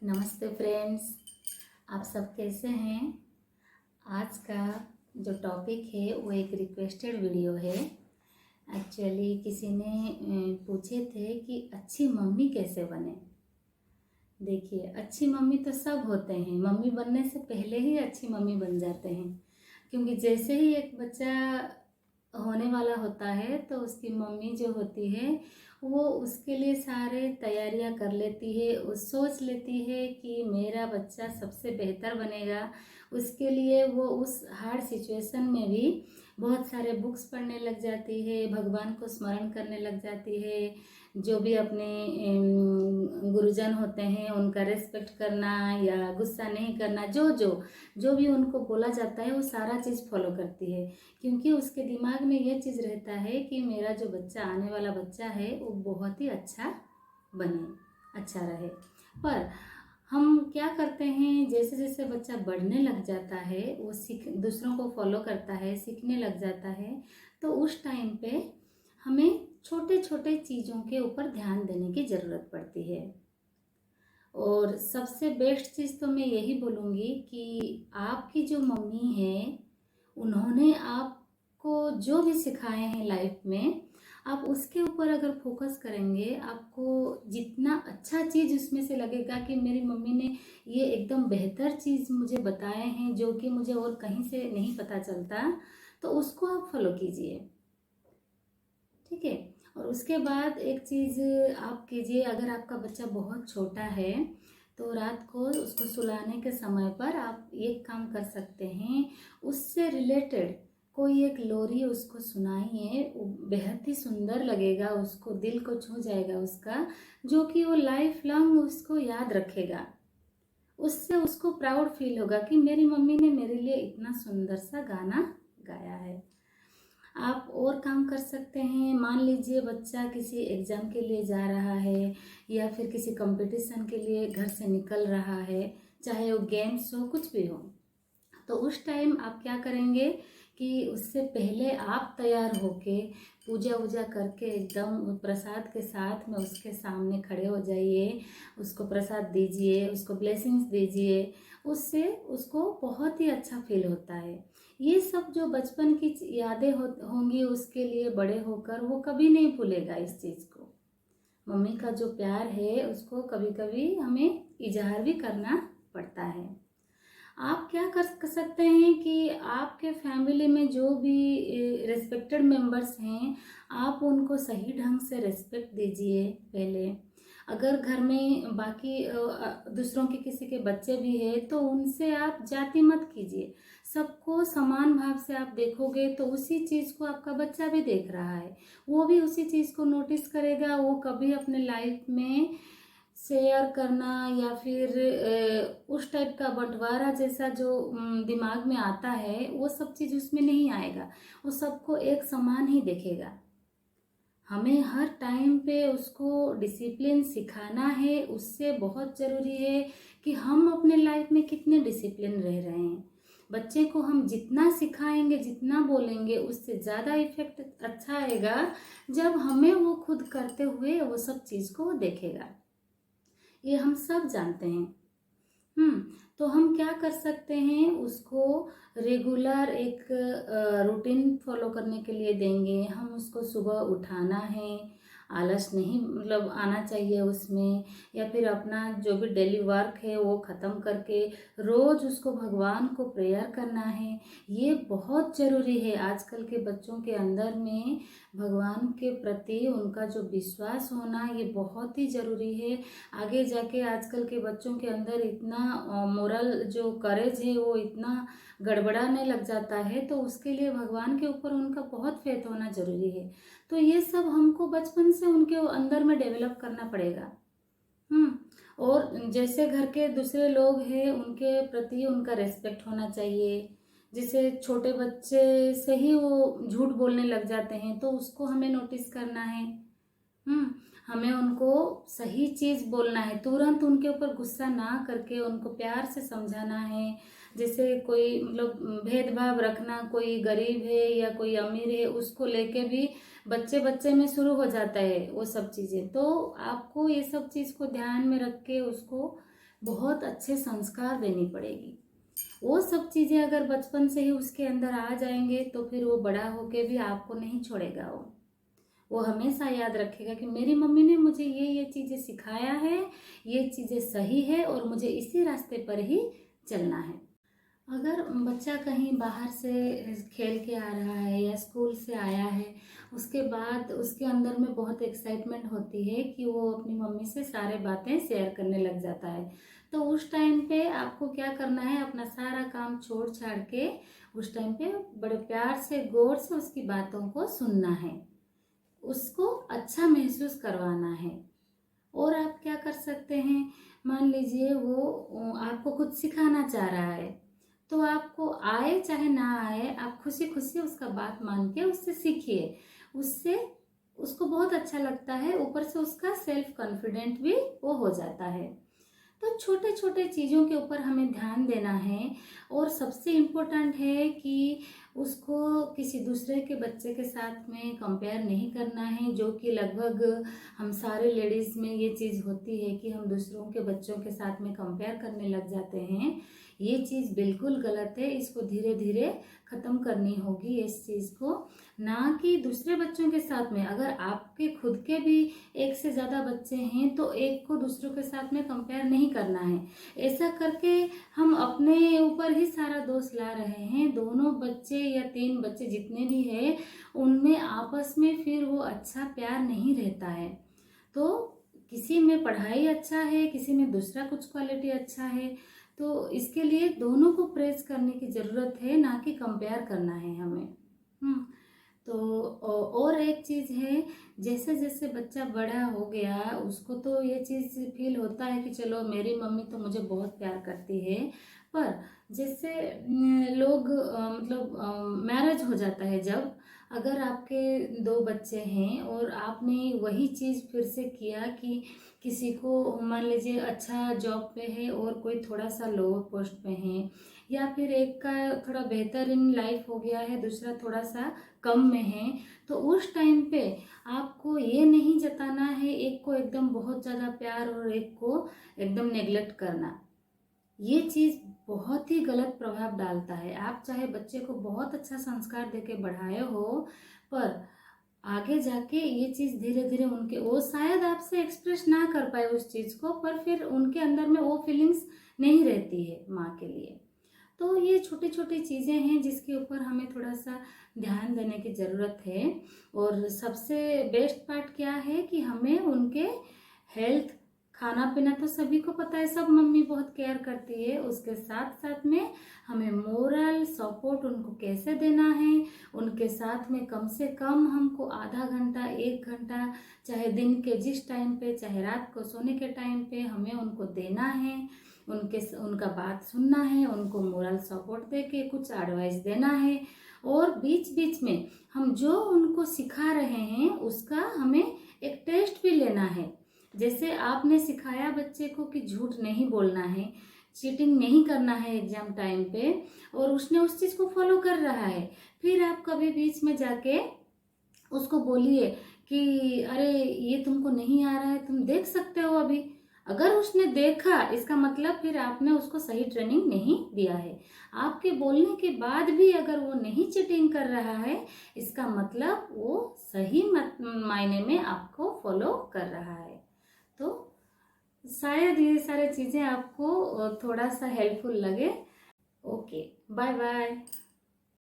नमस्ते फ्रेंड्स, आप सब कैसे हैं। आज का जो टॉपिक है वो एक रिक्वेस्टेड वीडियो है। एक्चुअली किसी ने पूछे थे कि अच्छी मम्मी कैसे बने। देखिए, अच्छी मम्मी तो सब होते हैं, मम्मी बनने से पहले ही अच्छी मम्मी बन जाते हैं। क्योंकि जैसे ही एक बच्चा होने वाला होता है तो उसकी मम्मी जो होती है वो उसके लिए सारे तैयारियां कर लेती है। वो सोच लेती है कि मेरा बच्चा सबसे बेहतर बनेगा। उसके लिए वो उस हार्ड सिचुएशन में भी बहुत सारे बुक्स पढ़ने लग जाती है, भगवान को स्मरण करने लग जाती है। जो भी अपने गुरुजन होते हैं उनका रेस्पेक्ट करना या गुस्सा नहीं करना, जो जो जो भी उनको बोला जाता है वो सारा चीज़ फॉलो करती है। क्योंकि उसके दिमाग में ये चीज़ रहता है कि मेरा जो बच्चा आने वाला बच्चा है वो बहुत ही अच्छा बने, अच्छा रहे। पर हम क्या करते हैं, जैसे जैसे बच्चा बढ़ने लग जाता है वो सीख दूसरों को फॉलो करता है, सीखने लग जाता है, तो उस टाइम पे हमें छोटे छोटे चीज़ों के ऊपर ध्यान देने की ज़रूरत पड़ती है। और सबसे बेस्ट चीज़ तो मैं यही बोलूँगी कि आपकी जो मम्मी है उन्होंने आपको जो भी सिखाए हैं लाइफ में, आप उसके ऊपर अगर फोकस करेंगे, आपको जितना अच्छा चीज़ उसमें से लगेगा कि मेरी मम्मी ने ये एकदम बेहतर चीज़ मुझे बताए हैं जो कि मुझे और कहीं से नहीं पता चलता, तो उसको आप फॉलो कीजिए। ठीक है। और उसके बाद एक चीज़ आप कीजिए, अगर आपका बच्चा बहुत छोटा है तो रात को उसको सुलाने के समय पर आप एक काम कर सकते हैं, उससे रिलेटेड कोई एक लोरी उसको सुनाइए। वो बेहद ही सुंदर लगेगा, उसको दिल को छू जाएगा उसका, जो कि वो लाइफ लॉन्ग उसको याद रखेगा। उससे उसको प्राउड फील होगा कि मेरी मम्मी ने मेरे लिए इतना सुंदर सा गाना गाया है। आप और काम कर सकते हैं। मान लीजिए बच्चा किसी एग्ज़ाम के लिए जा रहा है या फिर किसी कंपटीशन के लिए घर से निकल रहा है, चाहे वो गेम्स हो कुछ भी हो, तो उस टाइम आप क्या करेंगे कि उससे पहले आप तैयार होके पूजा वूजा करके एकदम प्रसाद के साथ में उसके सामने खड़े हो जाइए, उसको प्रसाद दीजिए, उसको ब्लेसिंग्स दीजिए। उससे उसको बहुत ही अच्छा फील होता है। ये सब जो बचपन की यादें होंगी उसके लिए बड़े होकर वो कभी नहीं भूलेगा इस चीज़ को। मम्मी का जो प्यार है उसको कभी कभी हमें इजहार भी करना पड़ता है। आप क्या कर सकते हैं कि आपके फैमिली में जो भी रिस्पेक्टेड मेंबर्स हैं, आप उनको सही ढंग से रिस्पेक्ट दीजिए पहले। अगर घर में बाकी दूसरों के किसी के बच्चे भी हैं तो उनसे आप जाति मत कीजिए। सबको समान भाव से आप देखोगे तो उसी चीज़ को आपका बच्चा भी देख रहा है, वो भी उसी चीज़ को नोटिस करेगा। वो कभी अपने लाइफ में शेयर करना या फिर उस टाइप का बंटवारा जैसा जो दिमाग में आता है वो सब चीज़ उसमें नहीं आएगा। वो सबको एक समान ही देखेगा। हमें हर टाइम पे उसको डिसिप्लिन सिखाना है। उससे बहुत ज़रूरी है कि हम अपने लाइफ में कितने डिसिप्लिन रह रहे हैं। बच्चे को हम जितना सिखाएंगे, जितना बोलेंगे, उससे ज़्यादा इफेक्ट अच्छा आएगा जब हमें वो खुद करते हुए वो सब चीज़ को देखेगा। ये हम सब जानते हैं। तो हम क्या कर सकते हैं, उसको रेगुलर एक रूटीन फॉलो करने के लिए देंगे। हम उसको सुबह उठाना है, आलस नहीं मतलब आना चाहिए उसमें, या फिर अपना जो भी डेली वर्क है वो ख़त्म करके रोज़ उसको भगवान को प्रेयर करना है। ये बहुत ज़रूरी है। आजकल के बच्चों के अंदर में भगवान के प्रति उनका जो विश्वास होना ये बहुत ही ज़रूरी है। आगे जाके आजकल के बच्चों के अंदर इतना मोरल जो करेज है वो इतना गड़बड़ाने लग जाता है, तो उसके लिए भगवान के ऊपर उनका बहुत फेथ होना जरूरी है। तो ये सब हमको बचपन से उनके अंदर में डेवलप करना पड़ेगा। और जैसे घर के दूसरे लोग हैं उनके प्रति उनका रेस्पेक्ट होना चाहिए। जैसे छोटे बच्चे से ही वो झूठ बोलने लग जाते हैं तो उसको हमें नोटिस करना है। हमें उनको सही चीज़ बोलना है, तुरंत उनके ऊपर गुस्सा ना करके उनको प्यार से समझाना है। जैसे कोई मतलब भेदभाव रखना, कोई गरीब है या कोई अमीर है उसको लेके भी बच्चे बच्चे में शुरू हो जाता है वो सब चीज़ें। तो आपको ये सब चीज़ को ध्यान में रख के उसको बहुत अच्छे संस्कार देनी पड़ेगी। वो सब चीज़ें अगर बचपन से ही उसके अंदर आ जाएंगे तो फिर वो बड़ा होके भी आपको नहीं छोड़ेगा। वो हमेशा याद रखेगा कि मेरी मम्मी ने मुझे ये चीज़ें सिखाया है, ये चीज़ें सही है और मुझे इसी रास्ते पर ही चलना है। अगर बच्चा कहीं बाहर से खेल के आ रहा है या स्कूल से आया है, उसके बाद उसके अंदर में बहुत एक्साइटमेंट होती है कि वो अपनी मम्मी से सारे बातें शेयर करने लग जाता है। तो उस टाइम पे आपको क्या करना है, अपना सारा काम छोड़ छाड़ के उस टाइम पे बड़े प्यार से गौर से उसकी बातों को सुनना है, उसको अच्छा महसूस करवाना है। और आप क्या कर सकते हैं, मान लीजिए वो आपको कुछ सिखाना चाह रहा है, तो आपको आए चाहे ना आए, आप खुशी खुशी उसका बात मान के उससे सीखिए। उससे उसको बहुत अच्छा लगता है, ऊपर से उसका सेल्फ कॉन्फिडेंट भी वो हो जाता है। तो छोटे छोटे चीज़ों के ऊपर हमें ध्यान देना है। और सबसे इम्पोर्टेंट है कि उसको किसी दूसरे के बच्चे के साथ में कंपेयर नहीं करना है, जो कि लगभग हम सारे लेडीज़ में ये चीज़ होती है कि हम दूसरों के बच्चों के साथ में कंपेयर करने लग जाते हैं। ये चीज़ बिल्कुल गलत है, इसको धीरे धीरे ख़त्म करनी होगी इस चीज़ को। ना कि दूसरे बच्चों के साथ में, अगर आपके खुद के भी एक से ज़्यादा बच्चे हैं तो एक को दूसरों के साथ में कंपेयर नहीं करना है। ऐसा करके हम अपने ऊपर ही सारा दोष ला रहे हैं। दोनों बच्चे या 3 बच्चे जितने भी हैं उनमें आपस में फिर वो अच्छा प्यार नहीं रहता है। तो किसी में पढ़ाई अच्छा है, किसी में दूसरा कुछ क्वालिटी अच्छा है, तो इसके लिए दोनों को प्रेज करने की ज़रूरत है, ना कि कंपेयर करना है हमें। तो और एक चीज़ है, जैसे जैसे बच्चा बड़ा हो गया उसको तो ये चीज़ फील होता है कि चलो मेरी मम्मी तो मुझे बहुत प्यार करती है। पर जैसे लोग मतलब मैरिज हो जाता है जब, अगर आपके 2 बच्चे हैं और आपने वही चीज़ फिर से किया कि किसी को मान लीजिए अच्छा जॉब पे है और कोई थोड़ा सा लोअर पोस्ट पे है, या फिर एक का थोड़ा बेहतर इन लाइफ हो गया है, दूसरा थोड़ा सा कम में है, तो उस टाइम पे आपको ये नहीं जताना है एक को एकदम बहुत ज़्यादा प्यार और एक को एकदम नेग्लेक्ट करना। ये चीज़ बहुत ही गलत प्रभाव डालता है। आप चाहे बच्चे को बहुत अच्छा संस्कार देके बढ़ाए हो, पर आगे जाके ये चीज़ धीरे धीरे उनके, वो शायद आपसे एक्सप्रेस ना कर पाए उस चीज़ को, पर फिर उनके अंदर में वो फीलिंग्स नहीं रहती है माँ के लिए। तो ये छोटी छोटी चीज़ें हैं जिसके ऊपर हमें थोड़ा सा ध्यान देने की ज़रूरत है। और सबसे बेस्ट पार्ट क्या है कि हमें उनके हेल्थ, खाना पीना तो सभी को पता है, सब मम्मी बहुत केयर करती है, उसके साथ साथ में हमें मोरल सपोर्ट उनको कैसे देना है, उनके साथ में कम से कम हमको आधा घंटा 1 घंटा, चाहे दिन के जिस टाइम पे चाहे रात को सोने के टाइम पे हमें उनको देना है, उनका बात सुनना है, उनको मोरल सपोर्ट दे के कुछ एडवाइस देना है। और बीच बीच में हम जो उनको सिखा रहे हैं उसका हमें एक टेस्ट भी लेना है। जैसे आपने सिखाया बच्चे को कि झूठ नहीं बोलना है, चीटिंग नहीं करना है एग्जाम टाइम पे, और उसने उस चीज़ को फॉलो कर रहा है, फिर आप कभी बीच में जाके उसको बोलिए कि अरे ये तुमको नहीं आ रहा है, तुम देख सकते हो अभी। अगर उसने देखा इसका मतलब फिर आपने उसको सही ट्रेनिंग नहीं दिया है। आपके बोलने के बाद भी अगर वो नहीं चीटिंग कर रहा है, इसका मतलब वो सही मायने में आपको फॉलो कर रहा है। तो शायद ये सारी चीज़ें आपको थोड़ा सा हेल्पफुल लगे। Okay, bye bye.